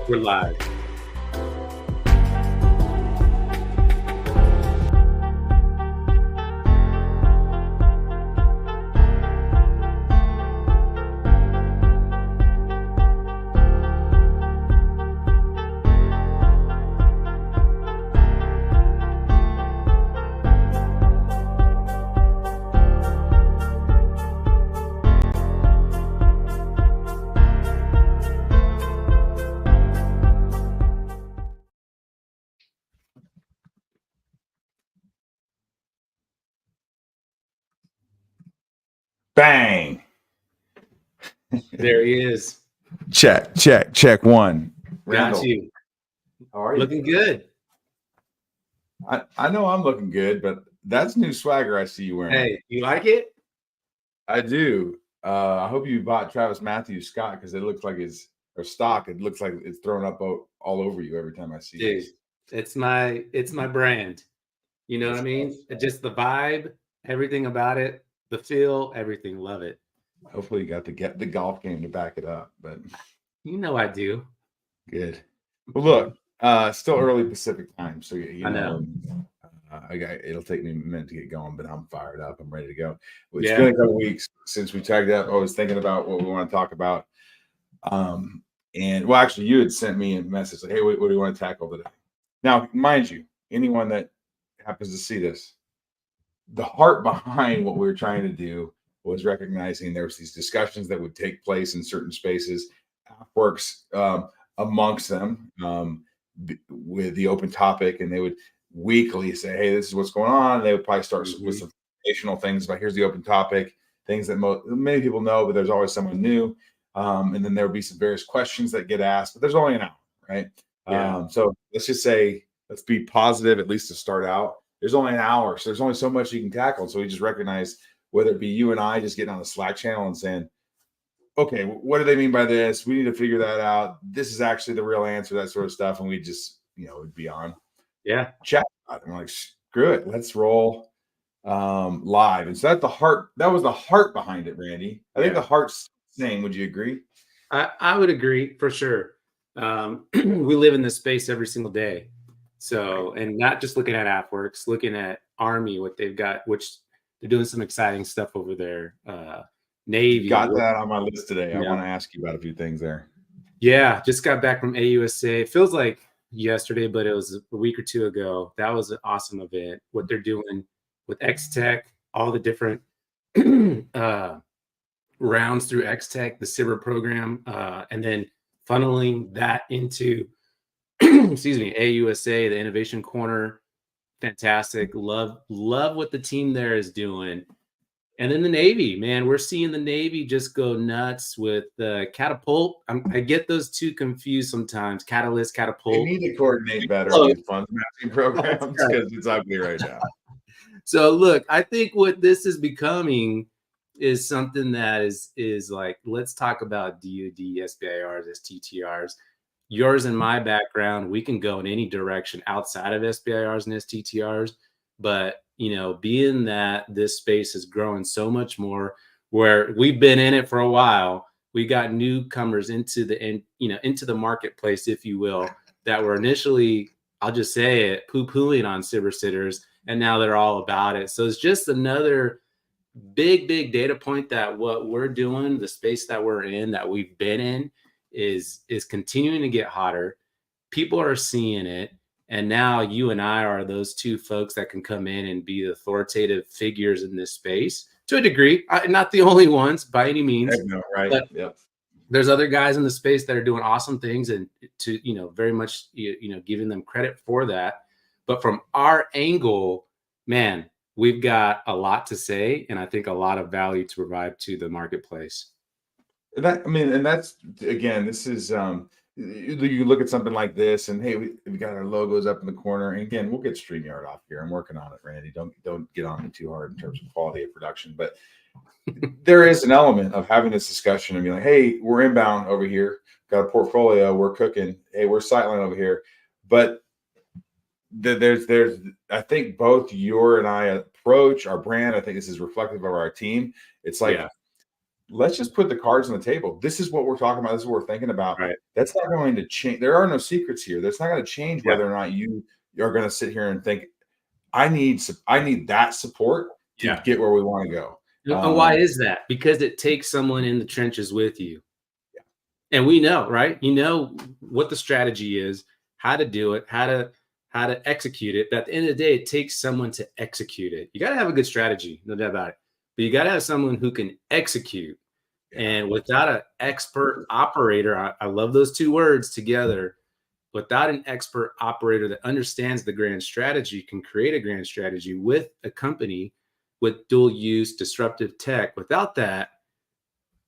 We're live. Bang. There he is. Check one. Got you. How are you? Looking good. I know I'm looking good, but that's new swagger I see you wearing. Hey, you like it? I do. I hope you bought Travis Matthews Scott because it looks like it's or stock. It looks like it's thrown up all over you every time I see Dude, it's my brand. You know what I mean? Just the vibe, everything about it, the feel, everything. Love it. Hopefully you got the golf game to back it up, but you know I do. Good. Well, look, still early Pacific time, so I know. It'll take me a minute to get going, but I'm fired up. I'm ready to go. It's been a couple weeks since we tagged up. I was thinking about what we want to talk about. And well, actually, you had sent me a message like, "Hey, what do you want to tackle today?" Now, mind you, anyone that happens to see this, the heart behind what we were trying to do was recognizing there was these discussions that would take place in certain spaces, AppWorks amongst them with the open topic, and they would weekly say, "Hey, this is what's going on." And they would probably start with some foundational things about here's the open topic, things that many people know, but there's always someone new. And then there would be some various questions that get asked, but there's only an hour, right? Yeah. So let's just say, let's be positive, at least to start out. There's only an hour, so there's only so much you can tackle. So we just recognize, whether it be you and I just getting on the Slack channel and saying, okay, what do they mean by this? We need to figure that out. This is actually the real answer, that sort of stuff. And we just, would be on chat. And we're like, screw it, let's roll live. And so that was the heart behind it, Randy. I think the heart's saying, would you agree? I would agree for sure. We live in this space every single day. So, and not just looking at AppWorks, looking at Army, what they've got, which they're doing some exciting stuff over there. Navy. Got that on my list today. I want to ask you about a few things there. Yeah, just got back from AUSA. It feels like yesterday, but it was a week or two ago. That was an awesome event. What they're doing with X-Tech, all the different rounds through X-Tech, the SIBR program, and then funneling that into, excuse me, AUSA, the Innovation Corner. Fantastic. Love what the team there is doing. And then the Navy, man, we're seeing the Navy just go nuts with Catapult. I get those two confused sometimes. Catalyst, Catapult. They need to coordinate better on these funds matching programs because it's ugly right now. So look, I think what this is becoming is something that is like, let's talk about DoD, SBIRs, STTRs. Yours and my background, we can go in any direction outside of SBIRs and STTRs, but being that this space is growing so much more, where we've been in it for a while, we got newcomers into the marketplace, if you will, that were initially, I'll just say it, poo-pooing on SIBR sitters, and now they're all about it. So it's just another big data point that what we're doing, the space that we're in, that we've been in, is continuing to get hotter. People are seeing it. And now you and I are those two folks that can come in and be the authoritative figures in this space to a degree. Not the only ones by any means. No, right. But there's other guys in the space that are doing awesome things, and to very much giving them credit for that. But from our angle, man, we've got a lot to say, and I think a lot of value to provide to the marketplace. And that's, again, this is you look at something like this, and hey, we got our logos up in the corner. And again, we'll get StreamYard off here. I'm working on it, Randy. Don't get on me too hard in terms of quality of production. But there is an element of having this discussion and being like, hey, we're inbound over here, got a portfolio, we're cooking. Hey, we're Sightline over here. But there's I think both your and I approach our brand. I think this is reflective of our team. It's like let's just put the cards on the table. This is what we're talking about. This is what we're thinking about. Right. That's not going to change. There are no secrets here. That's not going to change Yeah. whether or not you are going to sit here and think, I need that support to get where we want to go. And why is that? Because it takes someone in the trenches with you. Yeah. And we know, right? You know what the strategy is, how to do it, how to execute it. But at the end of the day, it takes someone to execute it. You got to have a good strategy, no doubt about it. But you got to have someone who can execute. Yeah. And without an expert operator, I love those two words together. Without an expert operator that understands the grand strategy, can create a grand strategy with a company with dual use disruptive tech. Without that,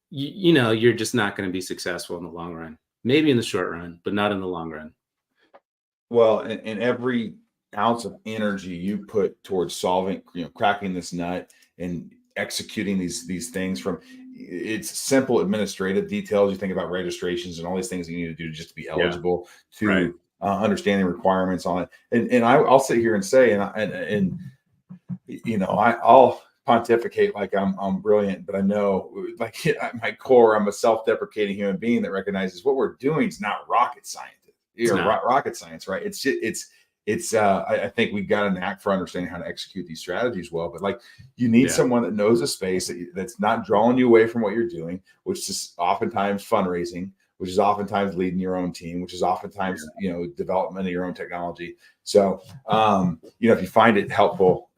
you know, you're just not going to be successful in the long run. Maybe in the short run, but not in the long run. Well, and every ounce of energy you put towards solving, cracking this nut and executing these things, from it's simple administrative details. You think about registrations and all these things that you need to do just to be eligible, to understanding requirements on it. And I'll sit here and say, and I'll pontificate like I'm brilliant, but I know, like, at my core, I'm a self-deprecating human being that recognizes what we're doing is not rocket science. Rocket science, right? I think we've got a knack for understanding how to execute these strategies well, but like, you need someone that knows a space that's not drawing you away from what you're doing, which is oftentimes fundraising, which is oftentimes leading your own team, which is oftentimes, development of your own technology. So, if you find it helpful,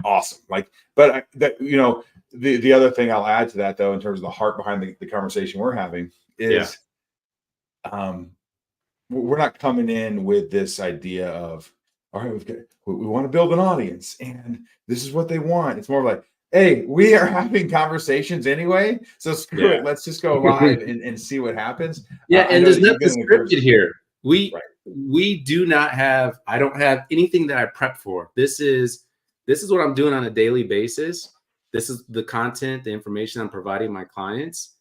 awesome. Like, but the other thing I'll add to that, though, in terms of the heart behind the conversation we're having is, we're not coming in with this idea of, all right, we want to build an audience and this is what they want. It's more like, hey, we are having conversations anyway, so screw it. Let's just go live and see what happens. Yeah, and there's nothing scripted here. We do not have. I don't have anything that I prep for. This is what I'm doing on a daily basis. This is the content, the information I'm providing my clients,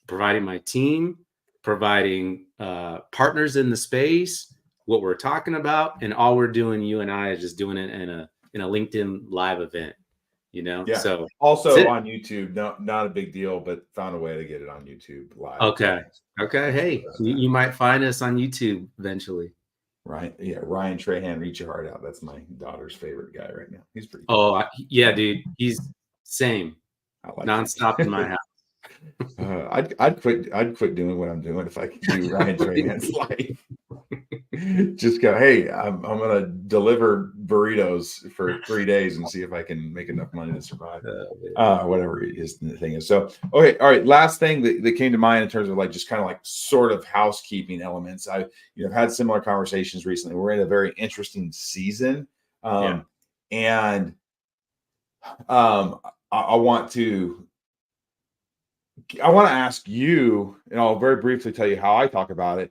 providing my team, providing partners in the space, what we're talking about, and all we're doing, you and I, is just doing it in a LinkedIn live event. So also on YouTube, not a big deal, but found a way to get it on YouTube live. Okay. Hey, you might find us on YouTube eventually. Right. Yeah. Ryan Trahan, reach your heart out. That's my daughter's favorite guy right now. He's pretty cool. Yeah, dude. He's same. Like nonstop in my house. I'd quit doing what I'm doing if I could do Ryan Trahan's life. Just go, hey, I'm gonna deliver burritos for 3 days and see if I can make enough money to survive. Whatever it is, the thing is. So, okay, all right. Last thing that came to mind in terms of like just kind of like sort of housekeeping elements. I've had similar conversations recently. We're in a very interesting season, and I want to ask you, and I'll very briefly tell you how I talk about it,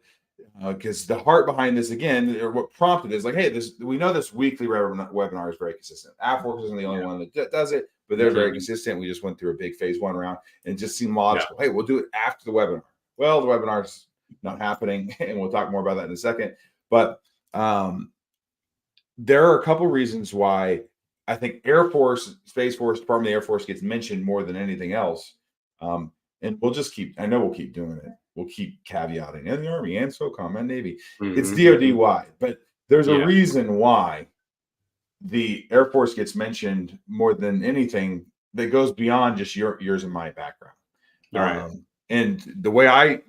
because the heart behind this, again, or what prompted is like, hey, we know this weekly webinar is very consistent. AppWorks isn't the only one that does it, but they're very consistent. We just went through a big phase 1 round, and it just seemed logical. Hey, we'll do it after the webinar. Well, the webinar's not happening, and we'll talk more about that in a second. But there are a couple reasons why I think Air Force, Space Force, Department of the Air Force gets mentioned more than anything else. And we'll keep doing it. We'll keep caveating, and the Army and SOCOM and Navy. Mm-hmm. It's DoD wide, but there's a reason why the Air Force gets mentioned more than anything that goes beyond just yours and my background. All right. And the way I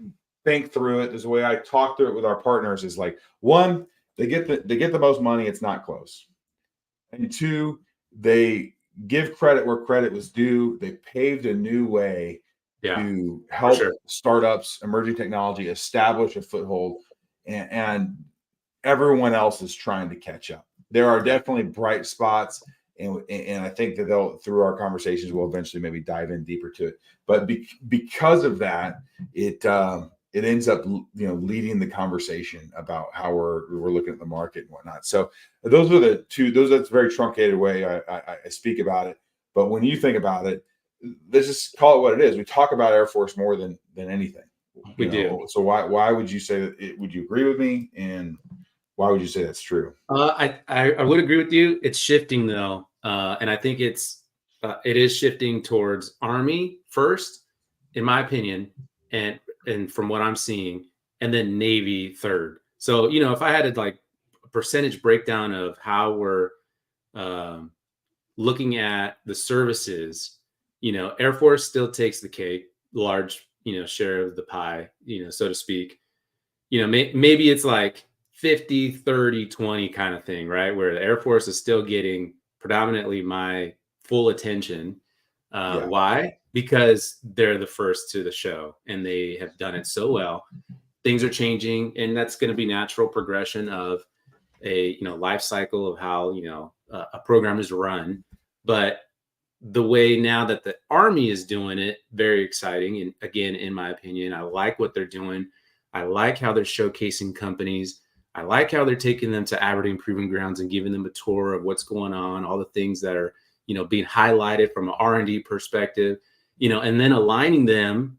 think through it is the way I talk through it with our partners is like, one, they get the most money. It's not close. And two, they give credit where credit was due. They paved a new way to help startups, emerging technology, establish a foothold, and everyone else is trying to catch up. There are definitely bright spots, and I think that through our conversations, we'll eventually maybe dive in deeper to it. But because of that, it ends up leading the conversation about how we're looking at the market and whatnot. So those are the two. That's a very truncated way I speak about it. But when you think about it, let's just call it what it is. We talk about Air Force more than anything. We do. So why would you say that? Would you agree with me? And why would you say that's true? I would agree with you. It's shifting though, and I think it's it is shifting towards Army first, in my opinion, and from what I'm seeing, and then Navy third. So, you know, if I had to like a percentage breakdown of how we're um, looking at the services, you know, Air Force still takes the cake, large, you know, share of the pie, you know, so to speak. You know, maybe it's like 50, 30, 20 kind of thing, right? Where the Air Force is still getting predominantly my full attention. Yeah. Why? Because they're the first to the show and they have done it so well. Things are changing, and that's going to be natural progression of a, you know, life cycle of how, you know, a program is run. But the way now that the Army is doing it, very exciting. And again, in my opinion, I like what they're doing. I like how they're showcasing companies. I like how they're taking them to Aberdeen Proving Grounds and giving them a tour of what's going on, all the things that are, you know, being highlighted from an R&D perspective, you know, and then aligning them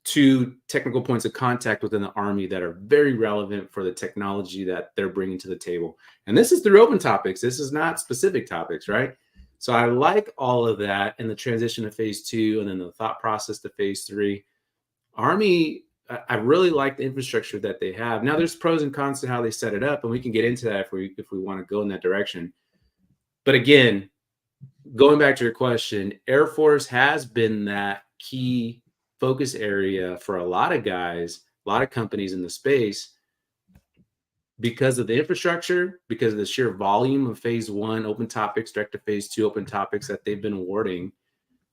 to technical points of contact within the Army that are very relevant for the technology that they're bringing to the table. And this is through open topics. This is not specific topics, right? So I like all of that and the transition to phase 2 and then the thought process to phase 3. Army, I really like the infrastructure that they have. Now there's pros and cons to how they set it up, and we can get into that if we want to go in that direction. But again, going back to your question, Air Force has been that key focus area for a lot of guys, a lot of companies in the space, because of the infrastructure, because of the sheer volume of phase 1 open topics, direct to phase 2 open topics that they've been awarding.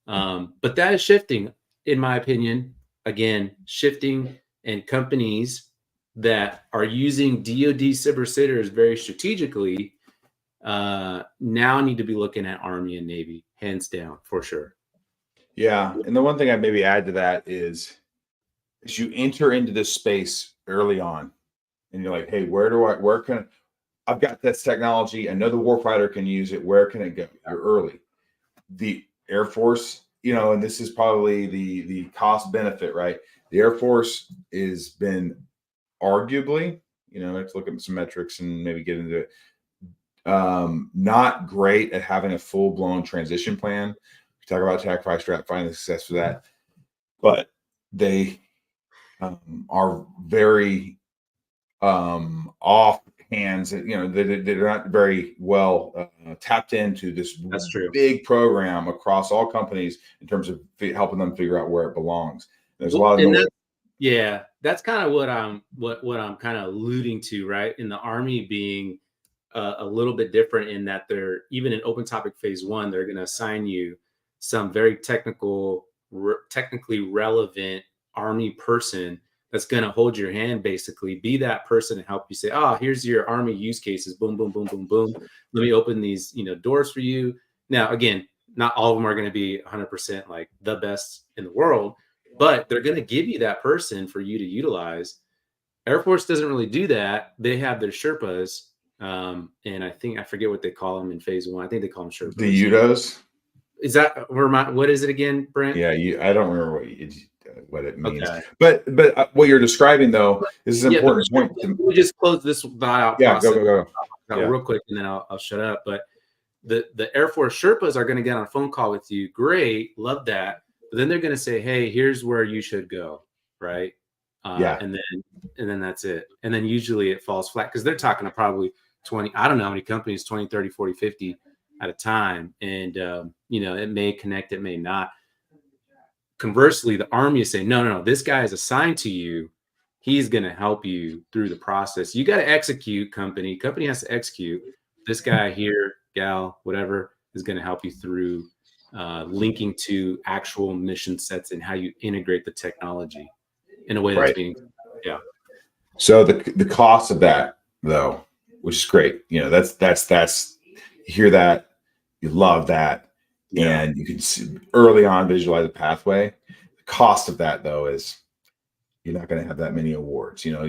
But that is shifting, in my opinion, again, shifting, and companies that are using DoD cyber sitters very strategically now need to be looking at Army and Navy, hands down, for sure. Yeah. And the one thing I maybe add to that is as you enter into this space early on and you're like, hey, I've got this technology. I know the warfighter can use it. Where can it go? You're early. The Air Force, you know, and this is probably the cost benefit, right? The Air Force has been arguably, you know, let's look at some metrics and maybe get into it. Not great at having a full-blown transition plan. We talk about TAC-5 strat, finding the success for that, but they are very off hands. You know, they're not very well tapped into this big program across all companies in terms of helping them figure out where it belongs. There's a lot of yeah, that's kind of what I'm kind of alluding to, right? In the Army being a little bit different in that they're, even in open topic phase 1, they're going to assign you some very technically relevant Army person that's going to hold your hand, basically be that person and help you say, oh, here's your Army use cases. Boom, boom, boom, boom, boom. Let me open these, you know, doors for you. Now, again, not all of them are going to be 100% like the best in the world, but they're going to give you that person for you to utilize. Air Force doesn't really do that. They have their Sherpas. And I forget what they call them in phase 1. I think they call them Sherpas. The UDOs. Is that what is it again, Brent? Yeah, I don't remember what it means. Okay. But what you're describing though is an important point. We just close this out. Yeah, go. Real quick, and then I'll shut up. But the Air Force Sherpas are going to get on a phone call with you. Great, love that. But then they're going to say, hey, here's where you should go, right? And then that's it. And then usually it falls flat because they're talking to probably 20, I don't know how many companies, 20, 30, 40, 50 at a time. And, you know, it may connect, it may not. Conversely, the Army is saying, no, this guy is assigned to you. He's going to help you through the process. You got to execute, company. Company has to execute. This guy here, gal, whatever, is going to help you through linking to actual mission sets and how you integrate the technology in a way that's being, yeah. So the cost of that, though, which is great. You know, that's you hear that, you love that, and you can see early on visualize the pathway. The cost of that, though, is you're not going to have that many awards. You know,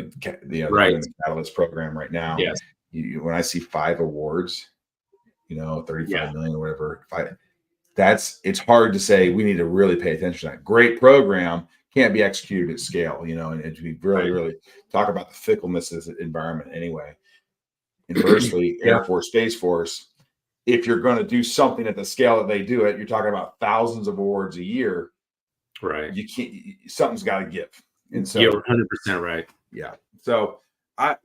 right. In the Catalyst program right now. Yes. When I see 5 awards, you know, 35 million or whatever, it's hard to say we need to really pay attention to that. Great program can't be executed at scale, you know, and we really talk about the fickleness of this environment anyway. Inversely, Air Force, Space Force, if you're going to do something at the scale that they do it, you're talking about thousands of awards a year. Right. You can't, something's got to give. And so you're 100% right. Yeah. So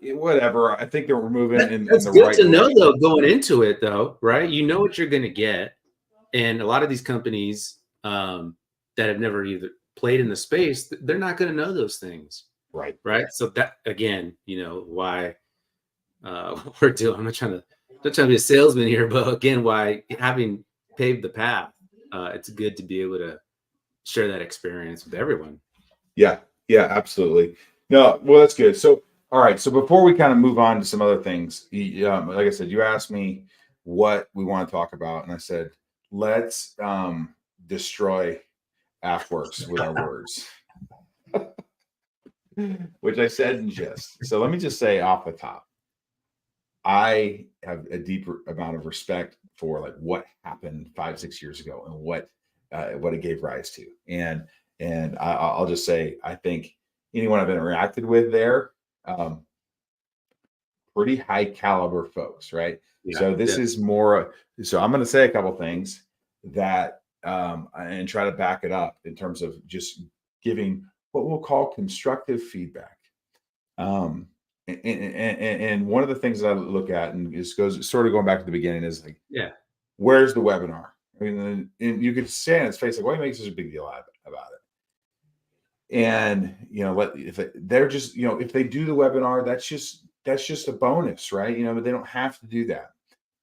whatever. I think that we're moving in the That's good right to know, direction. though, going into it, though, right? You know what you're going to get. And a lot of these companies that have never either played in the space, they're not going to know those things. Right. Right. So that, again, why we're doing, I'm not trying to be a salesman here, but again, why having paved the path, it's good to be able to share that experience with everyone. Yeah. Yeah, absolutely. No, well, that's good. So, all right. So before we kind of move on to some other things, like I said, you asked me what we want to talk about, and I said, let's destroy AppWorks with our words, which I said in jest. So let me just say off the top, I have a deeper amount of respect for like what happened 5-6 years ago and what it gave rise to. And I'll just say, I think anyone I've interacted with there, pretty high caliber folks, right? Yeah, so this is more. So I'm going to say a couple things that and try to back it up in terms of just giving what we'll call constructive feedback. And one of the things that I look at, and this goes sort of going back to the beginning, is like, where's the webinar? I mean, and you could say on its face, like, why make such a big deal about it? And if they're just, if they do the webinar, that's just a bonus, right? But they don't have to do that.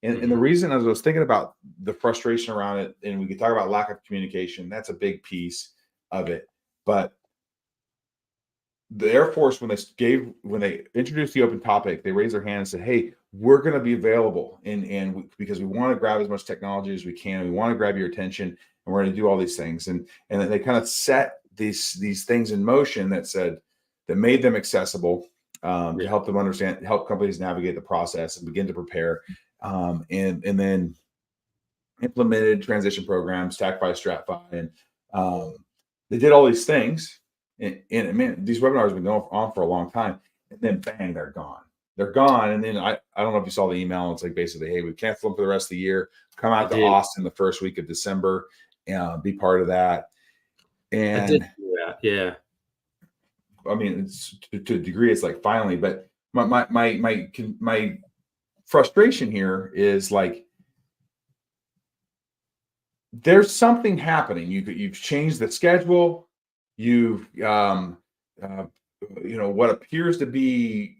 And the reason, as I was thinking about the frustration around it, and we could talk about lack of communication, that's a big piece of it. But the Air Force, when they introduced the open topic, they raised their hand and said, "Hey, we're going to be available, because we want to grab as much technology as we can. We want to grab your attention, and we're going to do all these things." And then they kind of set these things in motion that made them accessible, to help them understand, help companies navigate the process and begin to prepare, and then implemented transition programs, TACFI, StratFi, and they did all these things. And man, these webinars have been going on for a long time, and then bang, they're gone. They're gone. And then I don't know if you saw the email. It's like basically, hey, we canceled them for the rest of the year. Come out to Austin the first week of December, be part of that. And I did do that. Yeah. I mean, it's, to a degree, it's like finally, but my frustration here is like, there's something happening. You've changed the schedule. You've what appears to be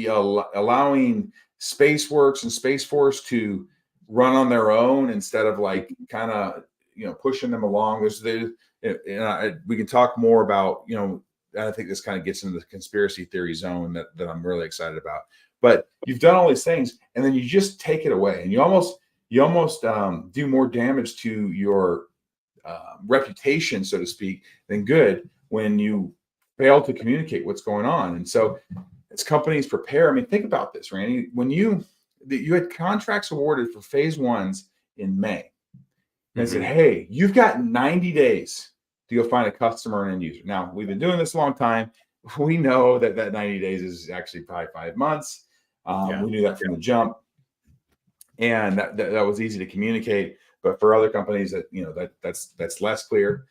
allowing SpaceWorks and Space Force to run on their own instead of like kind of pushing them along. We can talk more about I think this kind of gets into the conspiracy theory zone that I'm really excited about. But you've done all these things, and then you just take it away, and you almost do more damage to your reputation, so to speak, than good when you fail to communicate what's going on. And so, as companies prepare, I mean, think about this, Randy. When you had contracts awarded for phase ones in May, and said, "Hey, you've got 90 days to go find a customer and end user." Now, we've been doing this a long time. We know that 90 days is actually probably 5 months. We knew that from the jump, and that was easy to communicate. But for other companies, that's less clear.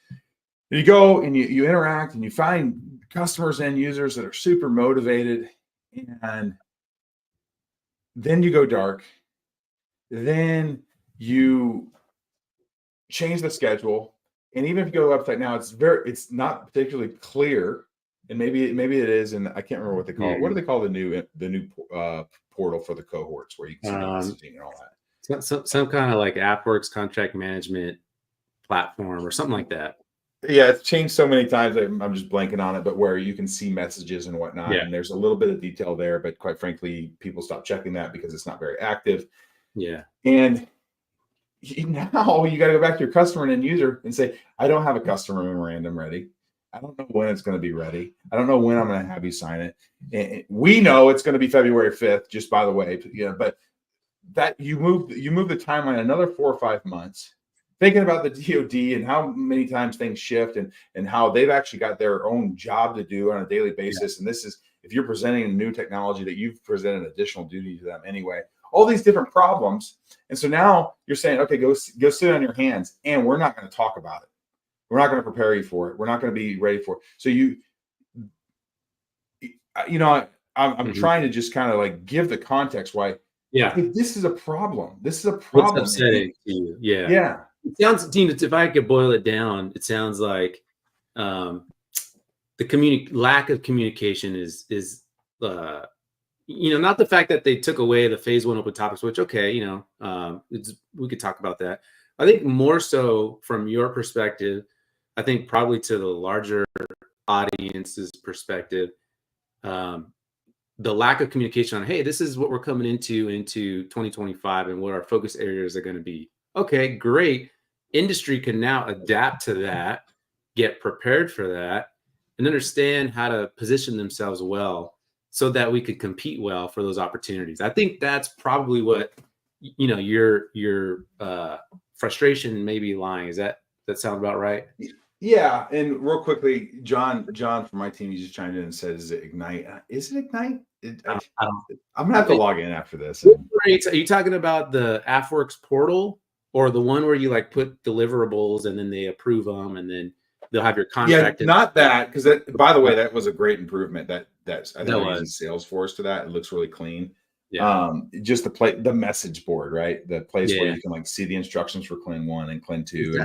You go and you interact and you find customers and users that are super motivated, and then you go dark. Then you change the schedule, and even if you go to the website now, it's not particularly clear. And maybe it is, and I can't remember what they call it. What do they call the new portal for the cohorts where you can see the messaging and all that? Some kind of like AppWorks contract management platform or something like that. Yeah, it's changed so many times. I'm just blanking on it, but where you can see messages and whatnot. Yeah. And there's a little bit of detail there, but quite frankly, people stop checking that because it's not very active. Yeah. And now you got to go back to your customer and end user and say, "I don't have a customer memorandum ready. I don't know when it's going to be ready. I don't know when I'm going to have you sign it. And we know it's going to be February 5th, just by the way, but that you move the timeline another 4 or 5 months, thinking about the DoD and how many times things shift and how they've actually got their own job to do on a daily basis. Yeah. And this is, if you're presenting a new technology that you've presented additional duty to them anyway, all these different problems. And so now you're saying, okay, go sit on your hands, and we're not going to talk about it. We're not going to prepare you for it. We're not going to be ready for it. So I'm trying to just kind of like give the context why. Yeah, hey, this is a problem. This is a what's problem. upsetting to you? Yeah, Yeah. It sounds, Dean, if I could boil it down, it sounds like the lack of communication is not the fact that they took away the phase 1 open topics, which okay, we could talk about that. I think more so from your perspective, I think probably to the larger audience's perspective, the lack of communication on, hey, this is what we're coming into 2025 and what our focus areas are going to be. Okay, great. Industry can now adapt to that, get prepared for that, and understand how to position themselves well so that we could compete well for those opportunities. I think that's probably what, your frustration may be lying. Is that sound about right? Yeah, and real quickly, John from my team, he just chimed in and said, "Is it Ignite? Is it Ignite? I'm gonna have to log in after this." Are you talking about the AFWorks portal, or the one where you like put deliverables and then they approve them and then they'll have your contract? Yeah, not that, because by the way, that was a great improvement. That's I think we're using Salesforce to that. It looks really clean. Yeah. Just the message board, right? The place where you can like see the instructions for CLIN 1 and CLIN 2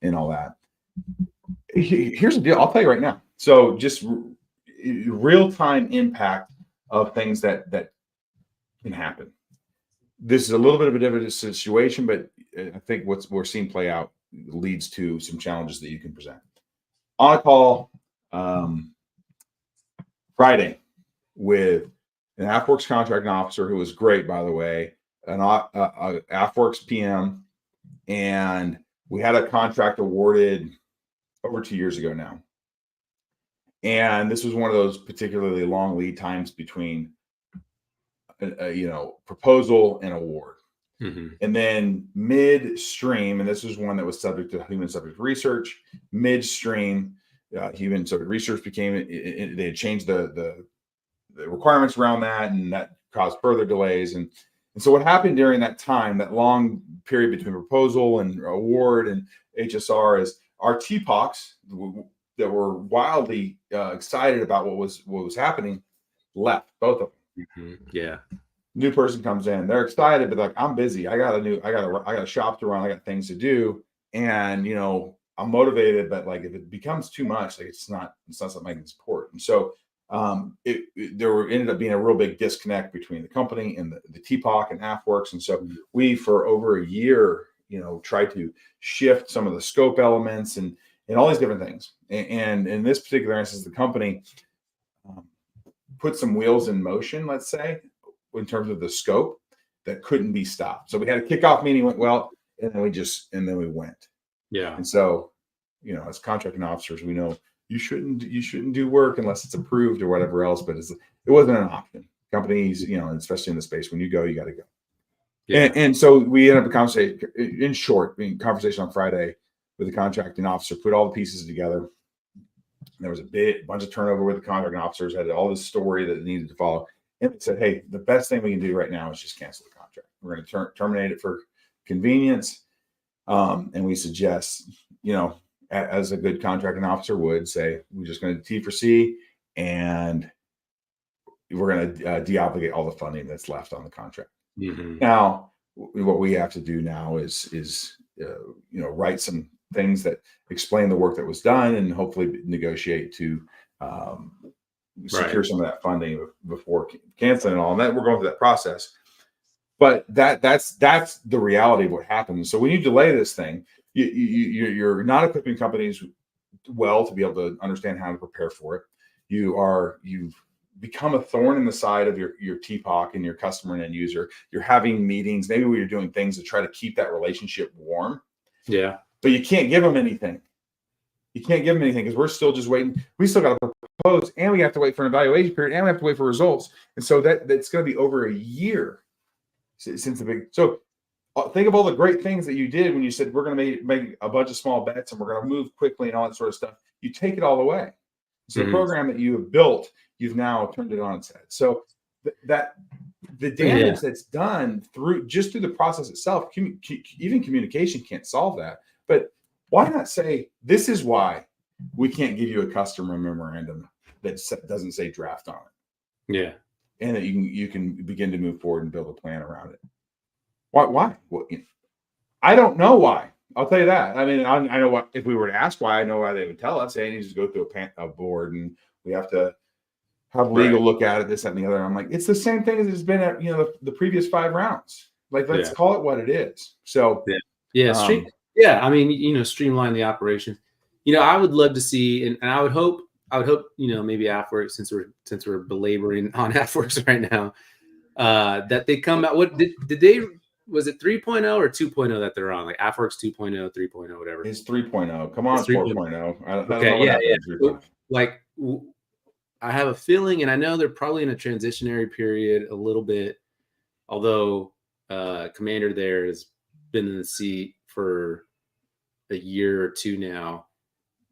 and all that. Here's the deal. I'll tell you right now. So just real-time impact of things that can happen. This is a little bit of a different situation, but I think what we're seeing play out leads to some challenges that you can present. On a call Friday with an AFWorks contracting officer who was great, by the way, an AFWorks PM, and we had a contract awarded over 2 years ago now. And this was one of those particularly long lead times between proposal and award. Mm-hmm. And then midstream, and this was one that was subject to human subject research, midstream, human subject research they had changed the requirements around that, and that caused further delays. And so what happened during that time, that long period between proposal and award and HSR, is our TPOCs that were wildly excited about what was happening left, both of them. Mm-hmm. Yeah. New person comes in, they're excited, but like, I'm busy. I got a shop to run. I got things to do. And, I'm motivated, but like, if it becomes too much, like it's not something I can support. And so there ended up being a real big disconnect between the company and the TPOC and AFWorks. And so we, for over a year, tried to shift some of the scope elements and all these different things. And in this particular instance, the company put some wheels in motion, let's say, in terms of the scope that couldn't be stopped. So we had a kickoff meeting, went well, and then we went. Yeah. And so, as contracting officers, we know you shouldn't do work unless it's approved or whatever else, but it wasn't an option. Companies, especially in the space, when you go, you got to go. Yeah. And so we ended up conversation on Friday with the contracting officer, put all the pieces together. There was a bunch of turnover with the contracting officers, had all this story that needed to follow. And they said, hey, the best thing we can do right now is just cancel the contract. We're going to terminate it for convenience. And we suggest, as a good contracting officer would say, we're just going to T for C, and we're going to deobligate all the funding that's left on the contract. Mm-hmm. Now, what we have to do now is write some things that explain the work that was done, and hopefully negotiate to secure some of that funding before canceling and all. And that we're going through that process. But that's the reality of what happens. So when you delay this thing, you're not equipping companies well to be able to understand how to prepare for it. You've become a thorn in the side of your TPOC and your customer and end user. You're having meetings, maybe where you're doing things to try to keep that relationship warm. Yeah. But you can't give them anything. You can't give them anything because we're still just waiting. We still got to propose, and we have to wait for an evaluation period, and we have to wait for results. And so that's going to be over a year since the big. So think of all the great things that you did when you said we're going to make a bunch of small bets and we're going to move quickly and all that sort of stuff. You take it all away. So the program that you have built, you've now turned it on its head. So that the damage that's done through the process itself, even communication can't solve that. But why not say, this is why we can't give you a customer memorandum that doesn't say draft on it. Yeah. And that you can begin to move forward and build a plan around it. Why? Well, I don't know why. I'll tell you that. I mean, I know what, if we were to ask why, I know why they would tell us. Hey, it needs to go through a board, and we have to have legal look at it, this, that, and the other. I'm like, it's the same thing as it's been at the previous 5 rounds. Like, let's call it what it is. So I mean, streamline the operation. I would love to see, and I would hope, maybe AFWERX, since we're belaboring on AFWERX right now, that they come out. What did they? Was it 3.0 or 2.0 that they're on? Like AFWERX 2.0, 3.0, whatever. It's 3.0. Come on, it's 4.0. Okay, yeah. Like, I have a feeling, and I know they're probably in a transitionary period a little bit, although Commander there has been in the seat for a year or two now.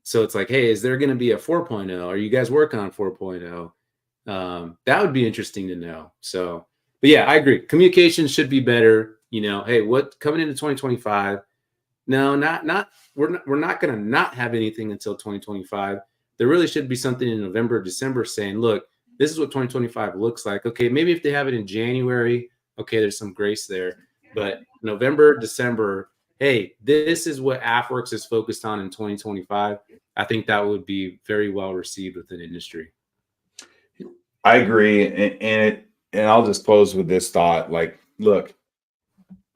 So it's like, hey, is there going to be a 4.0? Are you guys working on 4.0? That would be interesting to know. So, but yeah, I agree. Communication should be better. Hey, what coming into 2025? No, not. We're not going to not have anything until 2025. There really should be something in November, December saying, look, this is what 2025 looks like. Okay, maybe if they have it in January, okay, there's some grace there. But November, December, hey, this is what AFWERX is focused on in 2025. I think that would be very well received within industry. I agree. And I'll just close with this thought. Like, look,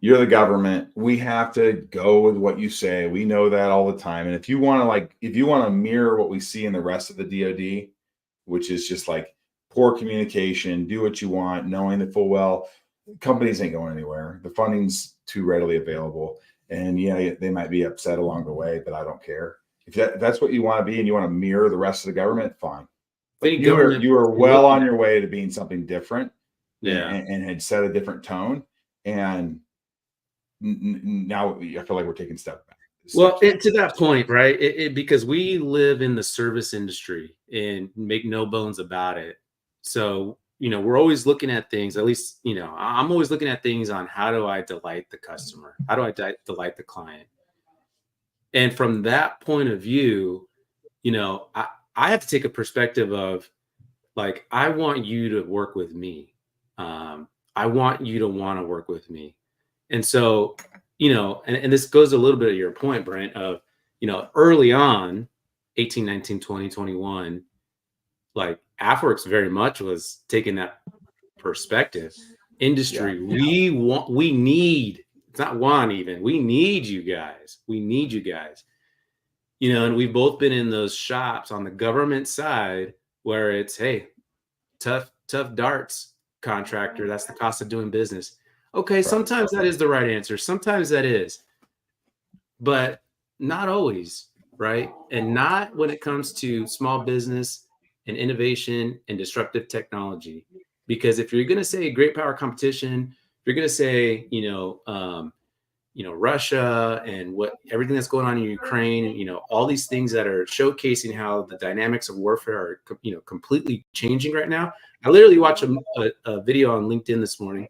you're the government. We have to go with what you say. We know that all the time. And if you want to mirror what we see in the rest of the DoD, which is just like poor communication, do what you want, knowing that full well, companies ain't going anywhere. The funding's too readily available. And yeah, they might be upset along the way, but I don't care. If that's what you want to be and you want to mirror the rest of the government, fine. But you are well on your way to being something different. Yeah. And had set a different tone. And now I feel like we're taking a step back. Well, to that point, right? Because we live in the service industry, and make no bones about it. So, we're always looking at things, at least, I'm always looking at things on how do I delight the customer? How do I delight the client? And from that point of view, I have to take a perspective of, like, I want you to work with me. I want you to want to work with me. And so, and this goes a little bit of your point, Brent, of, early on, 18, 19, 20, 21, like AFWERX very much was taking that perspective. Industry, we need, it's not one even, we need you guys. We need you guys. And we've both been in those shops on the government side where it's, hey, tough darts, contractor, that's the cost of doing business. Okay, sometimes that is the right answer. Sometimes that is, but not always, right? And not when it comes to small business and innovation and disruptive technology. Because if you're going to say great power competition, if you're going to say, Russia and everything that's going on in Ukraine, and, all these things that are showcasing how the dynamics of warfare are, completely changing right now. I literally watched a video on LinkedIn this morning.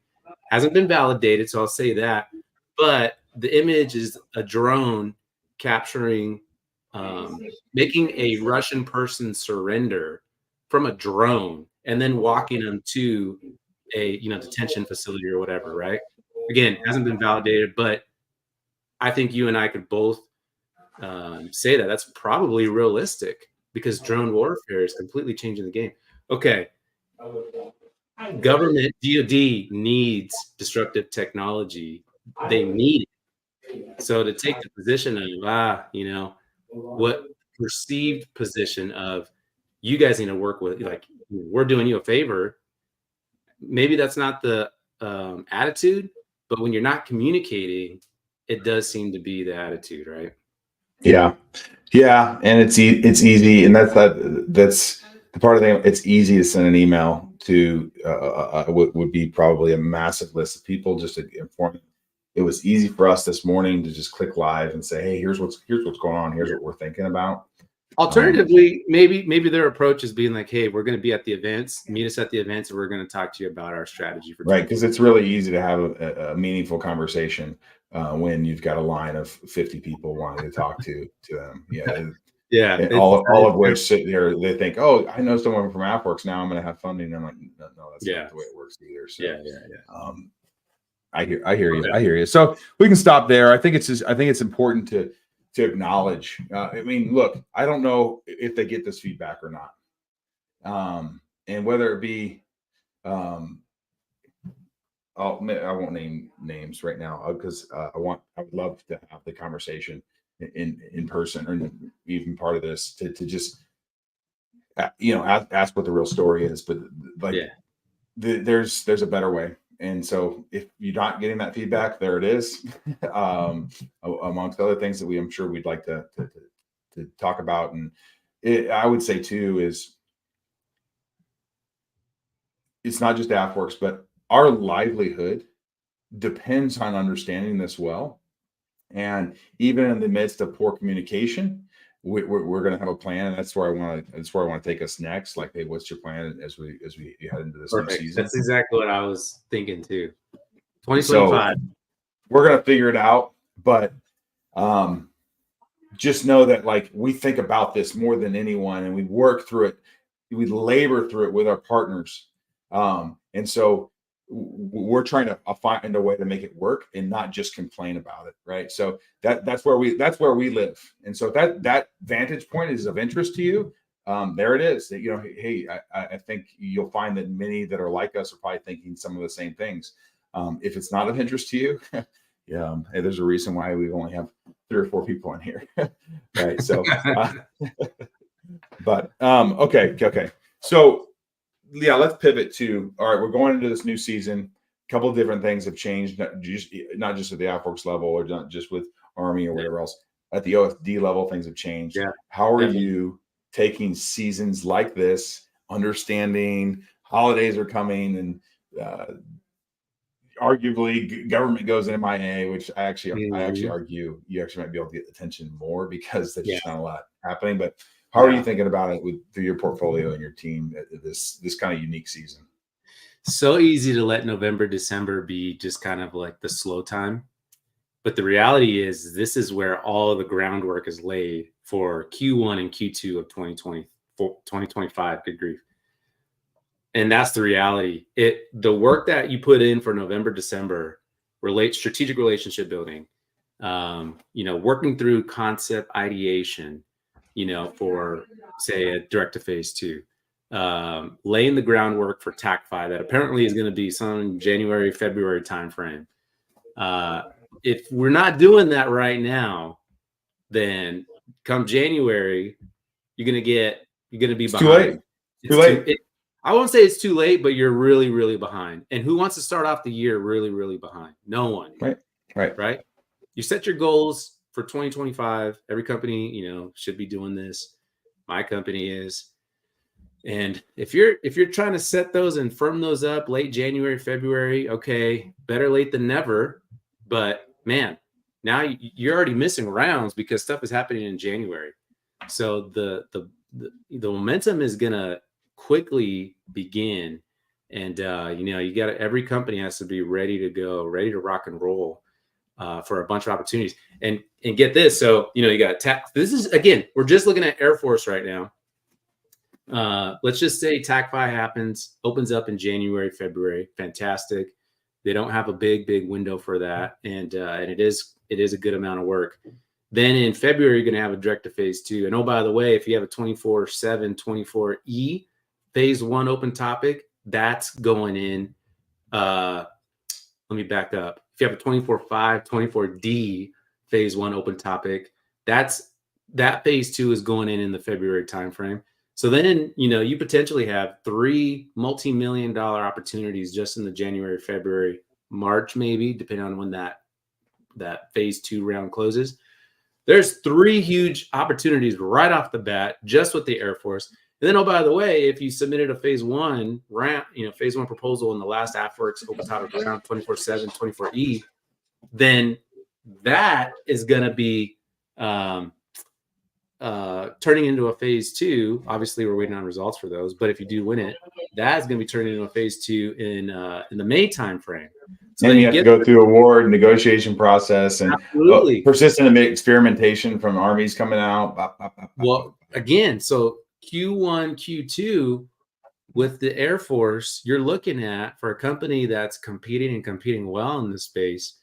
Hasn't been validated, so I'll say that. But the image is a drone capturing, making a Russian person surrender from a drone and then walking them to a detention facility or whatever, right? Again, hasn't been validated, but I think you and I could both say that that's probably realistic, because drone warfare is completely changing the game. Okay. Government, DoD needs disruptive technology. They need it. So to take the position of, what perceived position of you guys need to work with, like, we're doing you a favor. Maybe that's not the attitude, but when you're not communicating, it does seem to be the attitude, right? Yeah. And it's easy. And that's the part of the thing. It's easy to send an email to would be probably a massive list of people just to inform. It was easy for us this morning to just click live and say, hey, here's what's going on. Here's what we're thinking about. Alternatively, maybe their approach is being like, hey, we're going to be at the events, meet us at the events, and we're going to talk to you about our strategy for right, because it's really easy to have a meaningful conversation when you've got a line of 50 people wanting to talk to them. Yeah, and all of which sit there, they think, oh, I know someone from AppWorks now, I'm going to have funding. I'm like, no, that's not the way it works either. So I hear you. So we can stop there. I think it's important to acknowledge. I mean, look, I don't know if they get this feedback or not, and whether it be, I won't name names right now because I would love to have the conversation in person, or even part of this to just ask what the real story is. But there's a better way. And so if you're not getting that feedback, there it is. Amongst other things that I'm sure we'd like to talk about. And I would say too, is it's not just AppWorks, but our livelihood depends on understanding this well. And even in the midst of poor communication, we're going to have a plan, and that's where I want to take us next. Like, hey, what's your plan as we head into this new season? That's exactly what I was thinking too. 2025. So we're going to figure it out, but just know that like we think about this more than anyone, and we work through it, we labor through it with our partners, and so we're trying to find a way to make it work and not just complain about it, right? So that's where we live. And so if that vantage point is of interest to you, there it is. That, hey, I think you'll find that many that are like us are probably thinking some of the same things. If it's not of interest to you, hey, there's a reason why we only have 3 or 4 people in here, right? So, but okay. So, let's pivot to, all right, we're going into this new season. A couple of different things have changed, not just at the AppWorks level, or not just with Army or whatever else. At the OFD level, things have changed. Yeah. How are you taking seasons like this, understanding holidays are coming, and arguably government goes MIA, which I actually argue you actually might be able to get attention more because there's just not a lot happening. But how are you thinking about it through your portfolio and your team this kind of unique season? So easy to let November, December be just kind of like the slow time. But the reality is this is where all of the groundwork is laid for Q1 and Q2 of 2025. Good grief. And that's the reality. The work that you put in for November, December strategic relationship building, working through concept ideation, for say a direct to phase 2, laying the groundwork for TAC-FI that apparently is going to be some January, February timeframe. If we're not doing that right now, then come January, you're going to be behind. Too late. It's too late. I won't say it's too late, but you're really, really behind. And who wants to start off the year really, really behind? No one. Right. You set your goals for 2025. Every company, should be doing this. My company is. And if you're trying to set those and firm those up late January, February, okay, better late than never. But man, now you're already missing rounds because stuff is happening in January. So the momentum is gonna quickly begin, and every company has to be ready to go, ready to rock and roll for a bunch of opportunities. And get this, so you got this is, again, we're just looking at Air Force right now. Let's just say TAC-FI opens up in January, February. Fantastic. They don't have a big window for that, and it is a good amount of work. Then in February, you're going to have a direct to phase 2. And oh, by the way, if you have a 24/7 24E phase 1 open topic, that's going in. Let me back up. If you have a 24/5 24D phase 1 open topic, that phase 2 is going in the February timeframe. So then, you potentially have 3 multi-million-dollar opportunities just in the January, February, March, maybe, depending on when that phase 2 round closes. There's 3 huge opportunities right off the bat, just with the Air Force. And then, oh, by the way, if you submitted a phase 1 round, phase 1 proposal in the last AppWorks open topic round 24/7 24E, then that is going to be turning into a phase 2. Obviously, we're waiting on results for those. But if you do win it, that's going to be turning into a phase 2 in the May timeframe. So and then you have to go through award negotiation process and persistent experimentation from armies coming out. Well, again, so Q1, Q2 with the Air Force, you're looking at, for a company that's competing well in this space,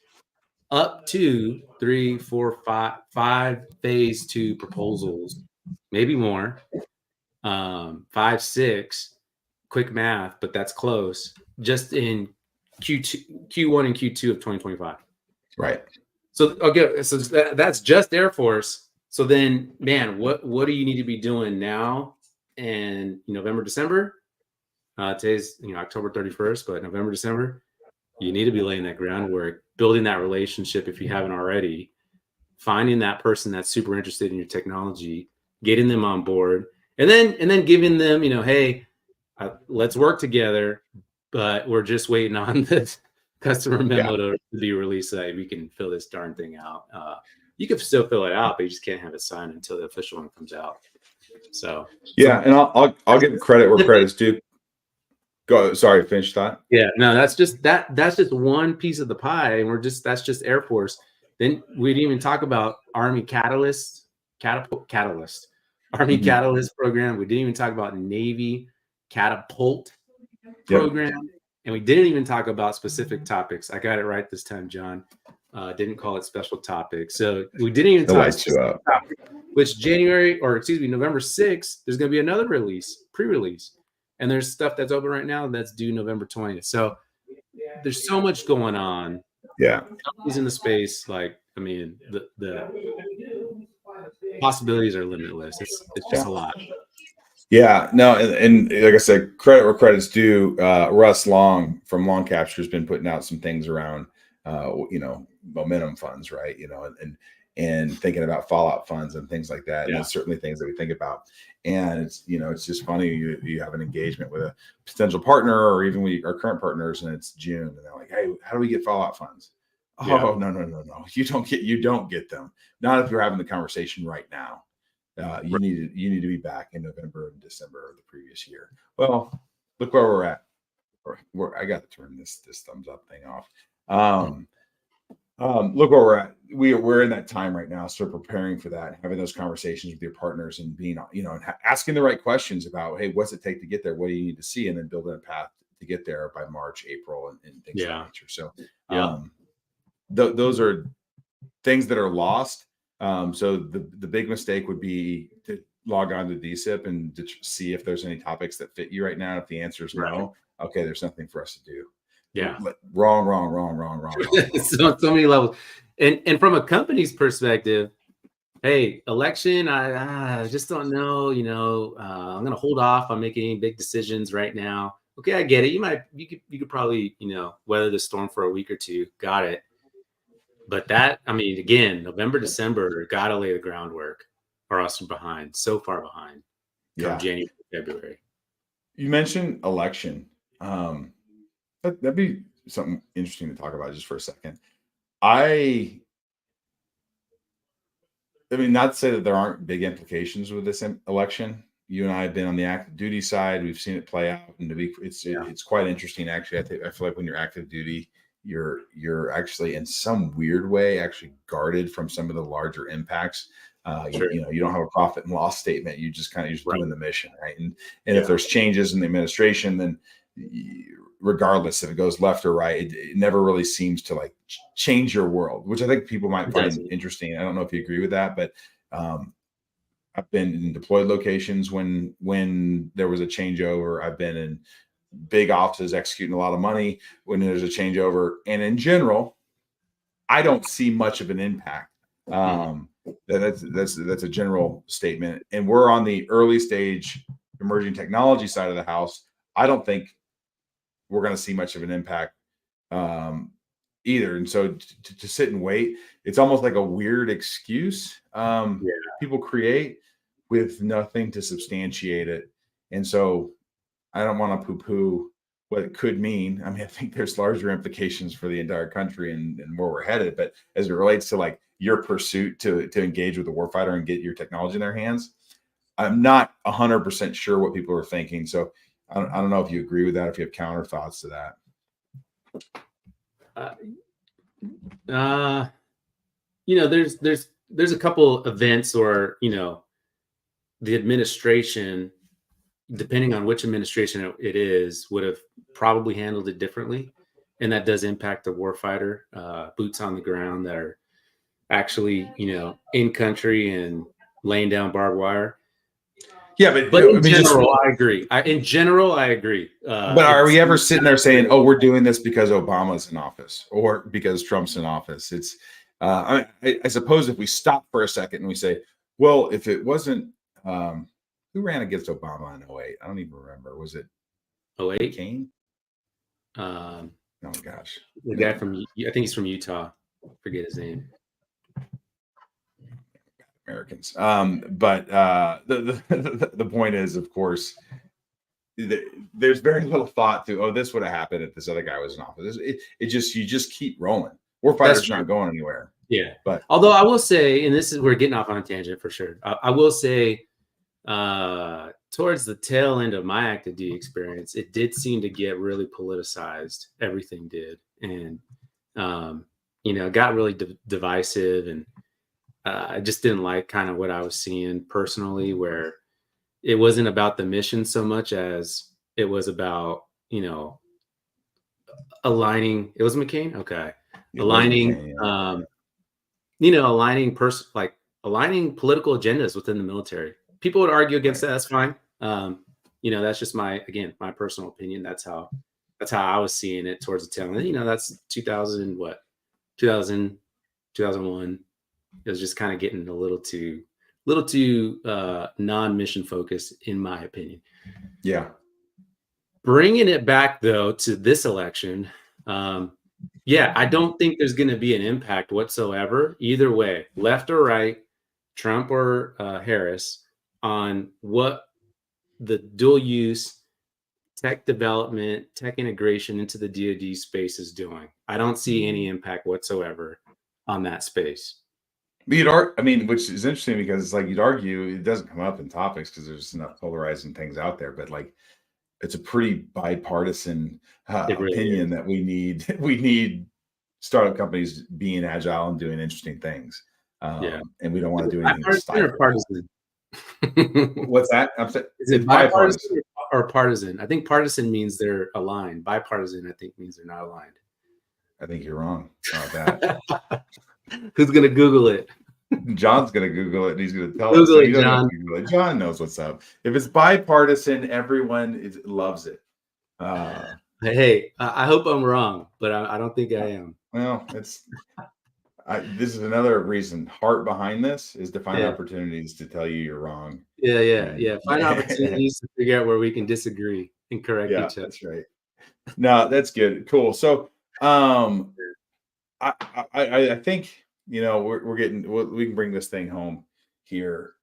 up to 3, 4, 5 phase 2 proposals, maybe more, 5, 6, quick math, but that's close, just in Q1 and Q2 of 2025. Right. So, okay, so that's just Air Force. So then, man, what do you need to be doing now and November, December? Today's October 31st, but November, December, you need to be laying that groundwork, building that relationship if you haven't already, finding that person that's super interested in your technology, getting them on board, and then giving them, hey, let's work together, but we're just waiting on this customer memo to be released so that we can fill this darn thing out. You can still fill it out, but you just can't have it signed until the official one comes out. So and I'll give credit where credit's due. Go. Sorry, finish that. Yeah, no, that's just one piece of the pie, and that's just Air Force. Then we didn't even talk about Army Catalyst, Army Catalyst program. We didn't even talk about Navy Catapult program, and we didn't even talk about specific topics. I got it right this time, John. Didn't call it special topics. So we didn't even talk specific topics, which November 6th, there's going to be another pre-release. And there's stuff that's open right now that's due November 20th. So there's so much going on. Yeah. Companies in the space, the possibilities are limitless. It's just a lot. Yeah, no, and like I said, credit where credit's due. Russ Long from Long Capture has been putting out some things around, momentum funds, right? And thinking about fallout funds and things like that. And it's certainly things that we think about. And it's just funny. You have an engagement with a potential partner, or even our current partners, and it's June, and they're like, "Hey, how do we get fallout funds?" Oh, no. You don't get them. Not if you're having the conversation right now. You need to be back in November and December of the previous year. Well, look where we're at. I got to turn this thumbs up thing off. Look where we're at. We're in that time right now, so preparing for that, having those conversations with your partners, and being, and asking the right questions about, hey, what's it take to get there? What do you need to see? And then building a path to get there by March, April, and things of that nature. So, those are things that are lost. So the big mistake would be to log on to DSIP and to see if there's any topics that fit you right now. If the answer is no, okay, there's nothing for us to do. Yeah. Wrong. So many levels. And from a company's perspective, hey, election, I just don't know, I'm going to hold off on making any big decisions right now. Okay, I get it. You could probably, weather the storm for a week or two. Got it. But again, November, December, got to lay the groundwork, or else we're behind, so far behind. Come January, February. You mentioned election. That'd be something interesting to talk about just for a second. I mean, not to say that there aren't big implications with this election. You and I have been on the active duty side. We've seen it play out, and it's quite interesting. Actually, I feel like when you're active duty, you're actually in some weird way actually guarded from some of the larger impacts. You don't have a profit and loss statement. You just kind of doing the mission, right? And if there's changes in the administration, then regardless if it goes left or right, it never really seems to change your world, which I think people might find interesting. I don't know if you agree with that, but I've been in deployed locations when there was a changeover. I've been in big offices executing a lot of money when there's a changeover, and in general, I don't see much of an impact. That's a general statement, and we're on the early stage emerging technology side of the house. I don't think we're going to see much of an impact either. And so to sit and wait, it's almost like a weird excuse people create with nothing to substantiate it. And so I don't want to poo-poo what it could mean. I mean, I think there's larger implications for the entire country and where we're headed. But as it relates to like your pursuit to engage with the warfighter and get your technology in their hands, I'm not 100% sure what people are thinking. So I don't know if you agree with that, if you have counter thoughts to that. There's a couple events, or the administration, depending on which administration it is, would have probably handled it differently, and that does impact the warfighter, boots on the ground that are actually in country and laying down barbed wire. Yeah, but in general, I agree. In general, I agree. But are we ever sitting there saying, "Oh, we're doing this because Obama's in office or because Trump's in office"? It's, I suppose, if we stop for a second and we say, "Well, if it wasn't, who ran against Obama in 08? I don't even remember. Was it 08? Kane? Oh gosh, the guy from, I think he's from Utah. Forget his name. Americans. But the point is, of course, there's very little thought to, oh, this would have happened if this other guy was in office. You just keep rolling. Warfighter's not going anywhere. Yeah. But although I will say, and we're getting off on a tangent for sure. I will say, towards the tail end of my active duty experience, it did seem to get really politicized. Everything did. And, it got really divisive, and I just didn't like kind of what I was seeing personally, where it wasn't about the mission so much as it was about, aligning. It was McCain. Okay. Aligning, aligning aligning political agendas within the military. People would argue against that. That's fine. That's just my personal opinion. That's how I was seeing it towards the tail end. That's 2001. It was just kind of getting a little too non-mission focused, in my opinion. Yeah. Bringing it back though to this election, I don't think there's going to be an impact whatsoever, either way, left or right, Trump or Harris, on what the dual use tech development, tech integration into the DoD space is doing. I don't see any impact whatsoever on that space. Which is interesting, because it's like, you'd argue it doesn't come up in topics because there's enough polarizing things out there, but like, it's a pretty bipartisan opinion that we need startup companies being agile and doing interesting things. And we don't want to do anything partisan. What's that? Is it bipartisan or partisan? I think partisan means they're aligned. Bipartisan, I think, means they're not aligned. I think you're wrong about that. Who's going to Google it? John's going to Google it, and he's going to tell us. So John. John knows what's up. If it's bipartisan, everyone loves it. Hey, I hope I'm wrong, but I don't think I am. Well, this is another reason. Heart behind this is to find opportunities to tell you you're wrong. Yeah. Find opportunities to figure out where we can disagree and correct each other. That's right. No, that's good. Cool. So, I think, we're getting, we can bring this thing home here.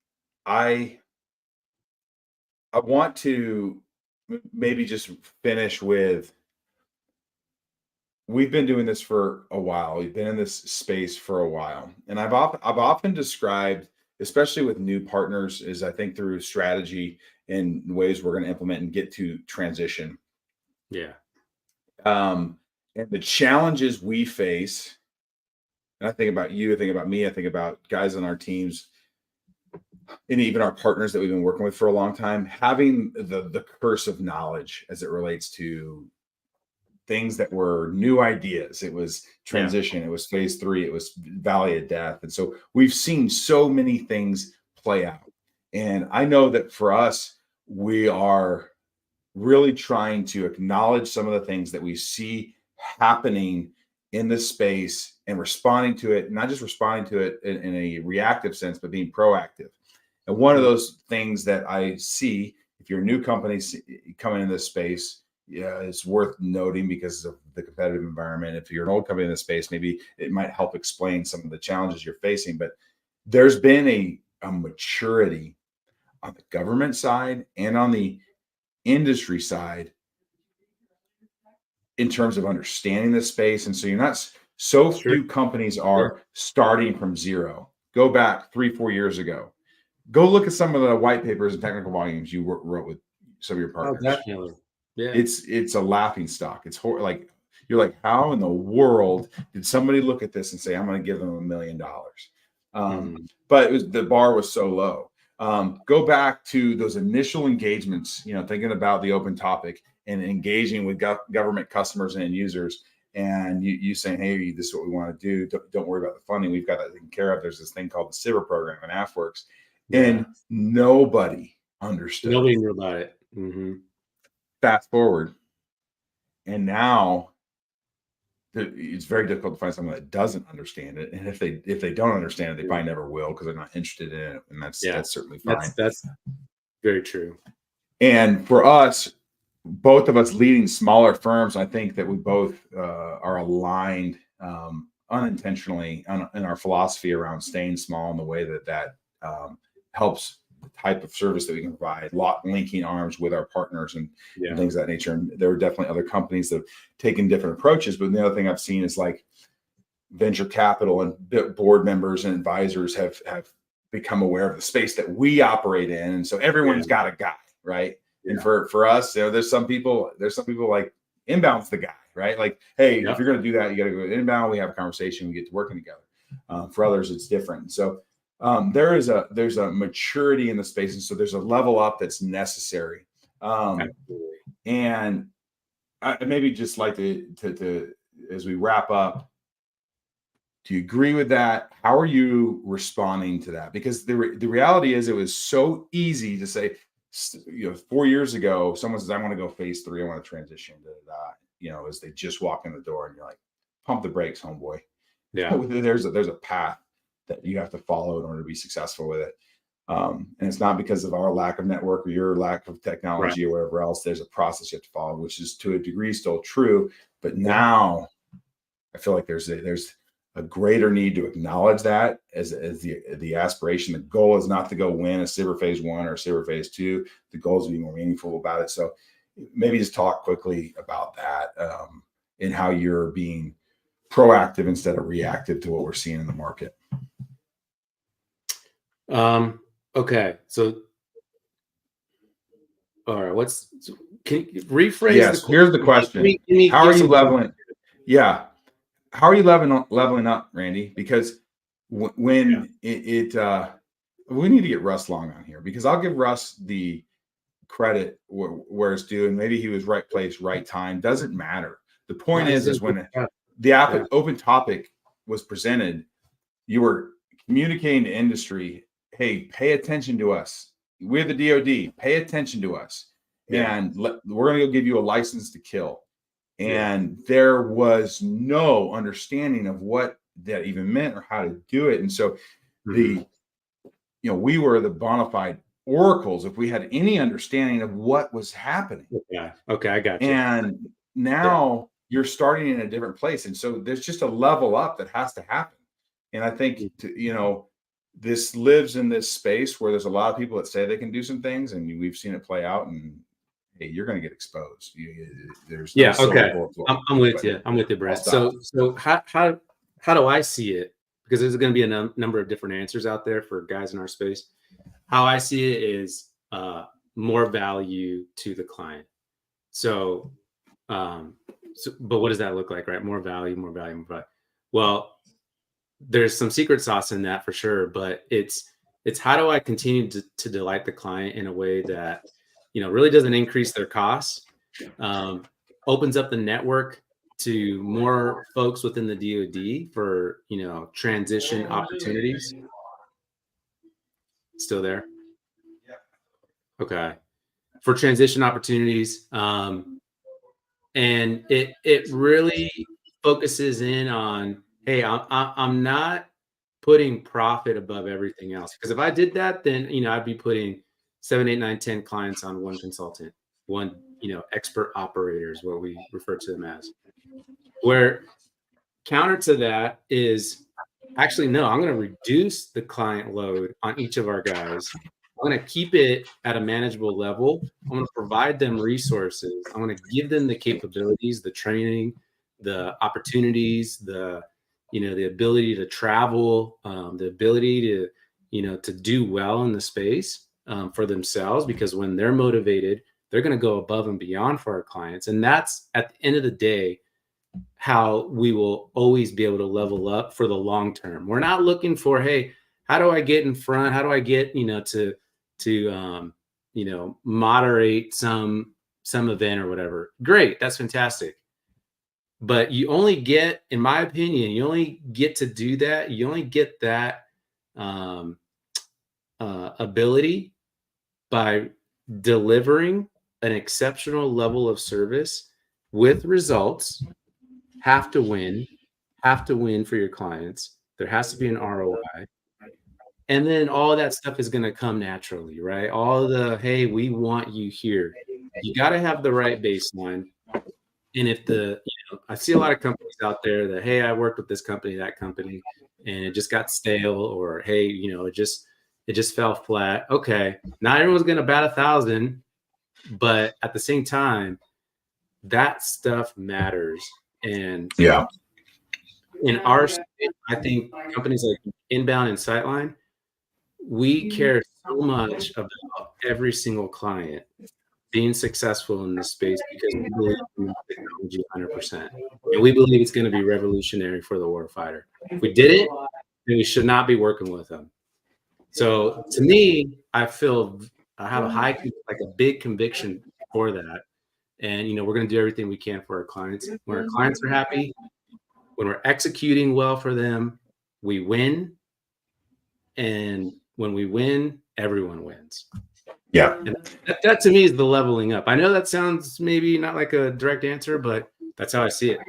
I want to maybe just finish with, we've been doing this for a while. We've been in this space for a while. And I've often described, especially with new partners, is I think through strategy and ways we're going to implement and get to transition. Yeah. And the challenges we face, and I think about you, I think about me, I think about guys on our teams, and even our partners that we've been working with for a long time, having the curse of knowledge as it relates to things that were new ideas. It was transition. It was phase 3. It was valley of death. And so we've seen so many things play out. And I know that for us, we are really trying to acknowledge some of the things that we see happening in this space and responding to it, not just responding to it in a reactive sense, but being proactive. And one of those things that I see, if you're a new company coming in this space, it's worth noting because of the competitive environment. If you're an old company in this space, maybe it might help explain some of the challenges you're facing. But there's been a maturity on the government side and on the industry side in terms of understanding the space. And so you're not, so few companies are starting from zero. Go back 3-4 years ago. Go look at some of the white papers and technical volumes you wrote with some of your partners. Oh, definitely. Yeah. It's a laughing stock. It's like, you're like, how in the world did somebody look at this and say, I'm going to give them $1 million? But the bar was so low. Go back to those initial engagements, thinking about the open topic and engaging with government customers and end users. And you saying, hey, this is what we want to do. Don't worry about the funding. We've got that taken care of. There's this thing called the SBIR program and AFWERX. And nobody understood. Nobody knew about it. Fast forward. And now it's very difficult to find someone that doesn't understand it. And if they don't understand it, they probably never will because they're not interested in it. And that's certainly fine. That's very true. And for us, both of us leading smaller firms, I think that we both are aligned unintentionally in our philosophy around staying small in the way that helps the type of service that we can provide, linking arms with our partners and things of that nature. And there are definitely other companies that have taken different approaches. But the other thing I've seen is like venture capital and board members and advisors have become aware of the space that we operate in. And so everyone's got a guy, right? Yeah. And for us, there's some people like inbound's the guy, right? Like, hey, if you're going to do that, you got to go inbound. We have a conversation, we get to working together. For others, it's different. So there's a maturity in the space, and so there's a level up that's necessary. And I maybe just like to as we wrap up, do you agree with that? How are you responding to that? Because the reality is, it was so easy to say, 4 years ago, someone says, I want to go phase 3, I want to transition to as they just walk in the door, and you're like, pump the brakes, homeboy. Yeah, there's a path that you have to follow in order to be successful with it. And it's not because of our lack of network or your lack of technology or whatever else. There's a process you have to follow, which is to a degree still true. But now I feel like there's a greater need to acknowledge that as the aspiration. The goal is not to go win a SBIR phase 1 or SBIR phase 2. The goal is to be more meaningful about it. So maybe just talk quickly about that and how you're being proactive instead of reactive to what we're seeing in the market. Okay. So, all right. Can you rephrase? Yes. Here's the question. How are you leveling? Yeah. How are you leveling up, Randy? Because when we need to get Russ Long on here, because I'll give Russ the credit where it's due, and maybe he was right place, right time. Doesn't matter. The point is when the open topic was presented, you were communicating to industry, hey, pay attention to us. We're the DoD. Pay attention to us. And we're going to go give you a license to kill. And there was no understanding of what that even meant or how to do it. And so we were the bona fide oracles if we had any understanding of what was happening. Yeah. Okay. I got you. And now you're starting in a different place. And so there's just a level up that has to happen. And I think, this lives in this space where there's a lot of people that say they can do some things, and we've seen it play out, and hey, you're going to get exposed. There's okay. I'm with you. I'm with you, Brett. So how do I see it? Because there's going to be a number of different answers out there for guys in our space. How I see it is more value to the client. So, but what does that look like, right? More value, more value, more value. Well, there's some secret sauce in that for sure, but it's how do I continue to delight the client in a way that really doesn't increase their costs, opens up the network to more folks within the DoD for transition opportunities. Still there? Okay. For transition opportunities, and it really focuses in on, hey, I'm not putting profit above everything else. Because if I did that, then I'd be putting 7, 8, 9, 10 clients on one consultant, one expert operator is what we refer to them as. Where counter to that is actually no, I'm going to reduce the client load on each of our guys. I'm going to keep it at a manageable level. I'm going to provide them resources. I'm going to give them the capabilities, the training, the opportunities, the ability to travel, the ability to do well in the space for themselves, because when they're motivated, they're going to go above and beyond for our clients. And that's, at the end of the day, how we will always be able to level up for the long term. We're not looking for, hey, how do I get in front? How do I get, to moderate some event or whatever? Great. That's fantastic. But you only get, in my opinion, you only get to do that. You only get that ability by delivering an exceptional level of service with results. Have to win for your clients. There has to be an ROI. And then all that stuff is going to come naturally, right? All the, hey, we want you here. You got to have the right baseline. And if I see a lot of companies out there that, hey, I worked with this company, that company, and it just got stale, or, hey, it just fell flat. Okay. Not everyone's going to bat 1,000, but at the same time, that stuff matters. And yeah, in our state, I think companies like Inbound and Sightline, we care so much about every single client being successful in this space, because we believe in technology 100%. And we believe it's going to be revolutionary for the warfighter. If we did it, then we should not be working with them. So to me, I have a big conviction for that. And, we're going to do everything we can for our clients. When our clients are happy, when we're executing well for them, we win. And when we win, everyone wins. Yeah. And that to me is the leveling up. I know that sounds maybe not like a direct answer, but that's how I see it.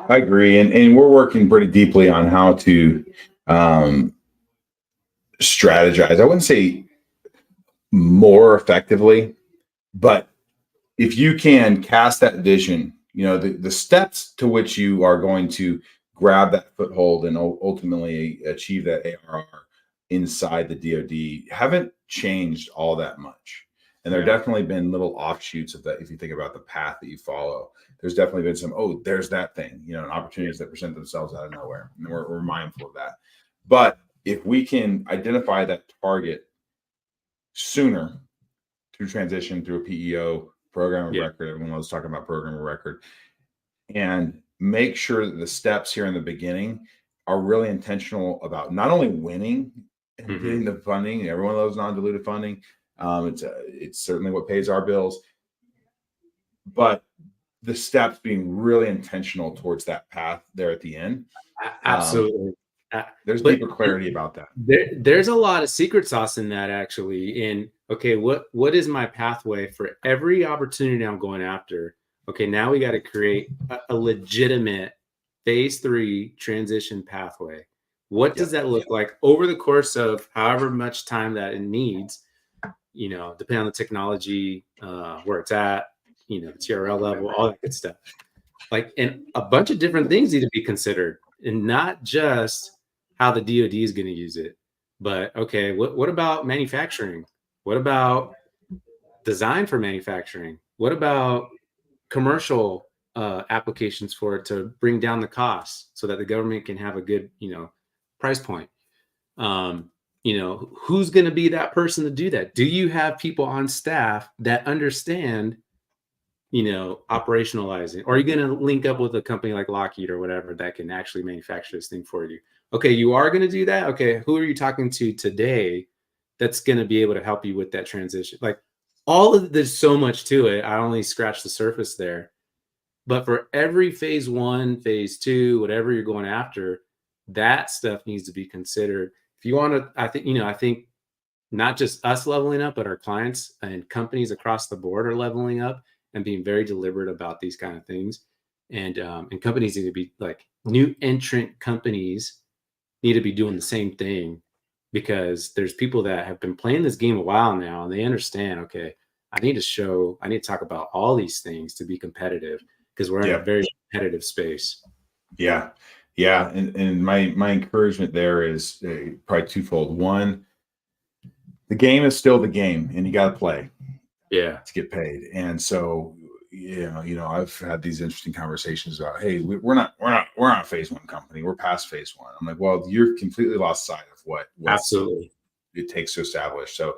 I agree. And we're working pretty deeply on how to strategize. I wouldn't say more effectively, but if you can cast that vision, the steps to which you are going to grab that foothold and ultimately achieve that ARR inside the DoD haven't changed all that much. And there have definitely been little offshoots of that. If you think about the path that you follow, there's definitely been some, there's that thing, and opportunities that present themselves out of nowhere. And we're mindful of that. But if we can identify that target sooner through transition, through a PEO, program of record, everyone was talking about program of record, and make sure that the steps here in the beginning are really intentional about not only winning and getting the funding, everyone loves non-dilutive funding. It's certainly what pays our bills, but the steps being really intentional towards that path there at the end. Absolutely. There's deeper clarity about that. There's a lot of secret sauce in that, actually. And okay, what is my pathway for every opportunity I'm going after? Okay, now we got to create a legitimate phase 3 transition pathway. What does that look like over the course of however much time that it needs, depending on the technology, where it's at, the TRL level, all that good stuff. And a bunch of different things need to be considered, and not just how the DoD is going to use it, but okay, what about manufacturing? What about design for manufacturing? What about commercial applications for it to bring down the costs so that the government can have a good, price point? Who's going to be that person to do that? Do you have people on staff that understand, operationalizing? Or are you going to link up with a company like Lockheed or whatever that can actually manufacture this thing for you? Okay, you are going to do that. Okay, who are you talking to today that's going to be able to help you with that transition? There's so much to it. I only scratched the surface there. But for every phase 1, phase 2, whatever you're going after, that stuff needs to be considered. If you want to, I think not just us leveling up, but our clients and companies across the board are leveling up and being very deliberate about these kind of things. And companies need to be new entrant companies need to be doing the same thing, because there's people that have been playing this game a while now, and they understand, okay, I need to talk about all these things to be competitive, because we're in a very competitive space. Yeah. And my encouragement there is probably twofold. One, the game is still the game, and you got to play to get paid. And so, I've had these interesting conversations about, hey, we're not a phase one company. We're past phase one. I'm like, well, you're completely lost sight of what absolutely it takes to establish. So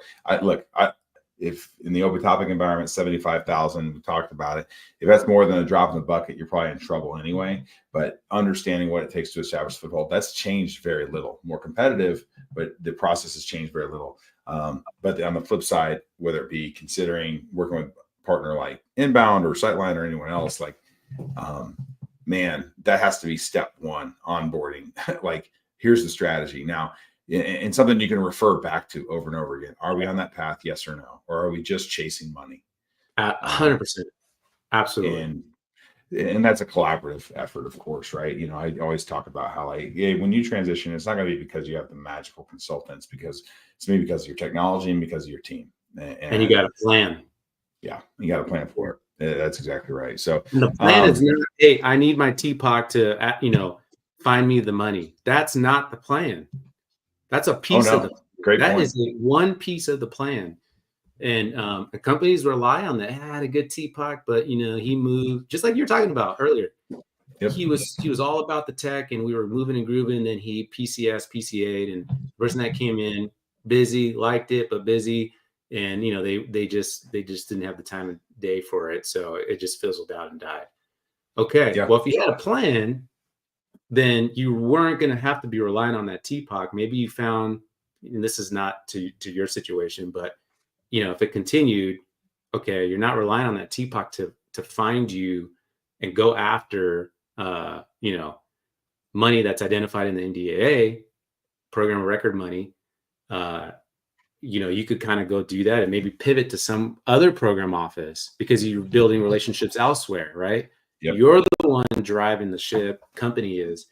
if in the open topic environment, 75,000, we talked about it. If that's more than a drop in the bucket, you're probably in trouble anyway. But understanding what it takes to establish a foothold, that's changed very little. More competitive, but the process has changed very little. But on the flip side, whether it be considering working with a partner like Inbound or Sightline or anyone else, like, man, that has to be step one, onboarding. Like, here's the strategy. Now, and something you can refer back to over and over again. Are we on that path? Yes or no? Or are we just chasing money? 100%. Absolutely. And that's a collaborative effort, of course, right? I always talk about how, like, when you transition, it's not going to be because you have the magical consultants, because it's maybe because of your technology and because of your team. And you got a plan. Yeah, you got a plan for it. That's exactly right. So and the plan is not, hey, I need my TPOC to, find me the money. That's not the plan. That's a piece of the great that point. is one piece of the plan. And the companies rely on that. I had a good TPOC, but he moved, just like you were talking about earlier. Yep. He was all about the tech, and we were moving and grooving. And then he PCA'd, and the person that came in busy, liked it, but busy. And they just didn't have the time of day for it. So it just fizzled out and died. Okay. Yeah. Well, if you had a plan, then you weren't going to have to be relying on that TPOC. Maybe you found, and this is not to your situation, but if it continued, okay, you're not relying on that TPOC to find you and go after, money that's identified in the NDAA, program of record money. You could kind of go do that and maybe pivot to some other program office because you're building relationships elsewhere, right? Yep. You're the one driving the ship. Company is.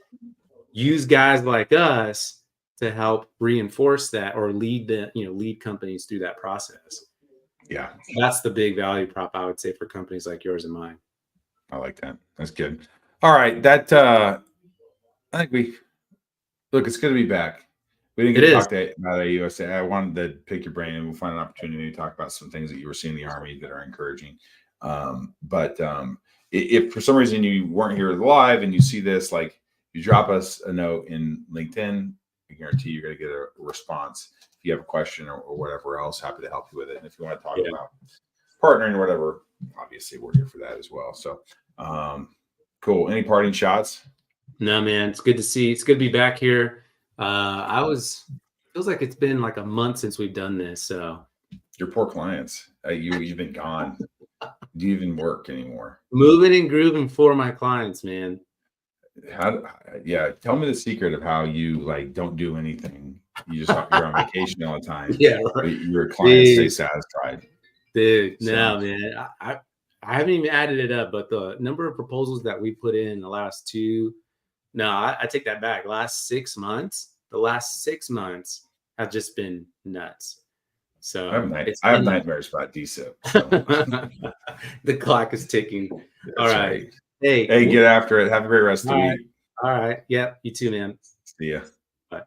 Use guys like us to help reinforce that or lead companies through that process. Yeah. That's the big value prop, I would say, for companies like yours and mine. I like that. That's good. All right. That I think it's good to be back. We didn't get to talk about AUSA. I wanted to pick your brain, and we'll find an opportunity to talk about some things that you were seeing in the Army that are encouraging. But if for some reason you weren't here live and you see this, like, you drop us a note in LinkedIn, I guarantee you're going to get a response. If you have a question or whatever else, happy to help you with it. And if you want to talk about partnering or whatever, obviously we're here for that as well. So cool. Any parting shots? No, man. It's good to see. It's good to be back here. Feels like it's been like a month since we've done this. So your poor clients, you've been gone. Do you even work anymore? Moving and grooving for my clients, man. Tell me the secret of how you don't do anything. You're on vacation all the time. Yeah, right. Your clients stay satisfied. Dude, no, man. I haven't even added it up, but the number of proposals that we put in the last I take that back. The last 6 months have just been nuts. So I have nightmares about DSIP. So. The clock is ticking. All right. Right. Hey, get after it. Have a great rest of the week. All right. Yep. You too, man. See ya. Bye.